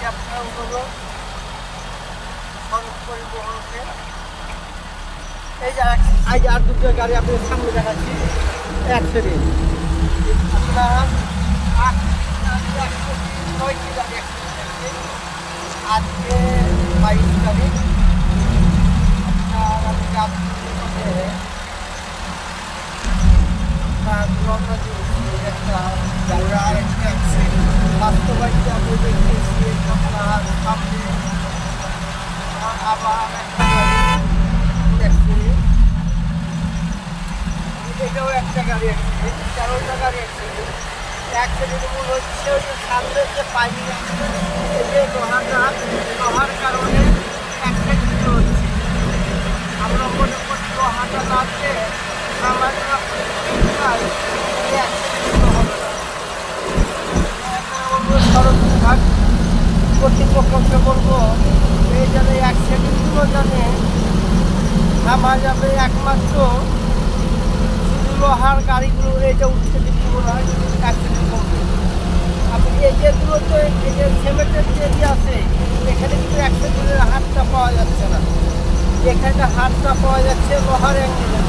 আপনার হলো সড়ক পরিবহনকে এই যে আর দুটো গাড়ি আপনাদের সামনে দেখাচ্ছি অ্যাক্সিডেন্ট আপনার 9টি গাড়ি আজকে 22 তারিখ আপনার আমি রাত্রির মধ্যে একটা বাস্তবায়িত আমি দেখতেছি আপনার সামনে আবার একটা দেখছি এটাও একটা গাড়ি অ্যাক্সিডেন্ট 13টা গাড়ি অ্যাক্সিডেন্ট মূল হচ্ছে ওই যে সামনের যে পাইনি এই যে লোহার কারণে অ্যাক্সিডেন্ট হচ্ছে আমরা মনে করি লোহাটা লাগছে সামান্য অ্যাক্সিডেন্ট হবে না সড়ক বিভাগ কর্তৃপক্ষকে বলবো এই যেন অ্যাক্সিডেন্টগুলো জানে থামা যাবে একমাত্র লোহার গাড়িগুলো এই যে উঠছে দিকগুলো অ্যাক্সিডেন্ট করবে আপনি এই যেগুলো তো এই যে সিমেন্টের যে আছে এখানে কিন্তু অ্যাক্সিডেন্টের হাতটা পাওয়া যাচ্ছে না এখানে হাতটা পাওয়া যাচ্ছে লোহার অ্যাঙ্গেলের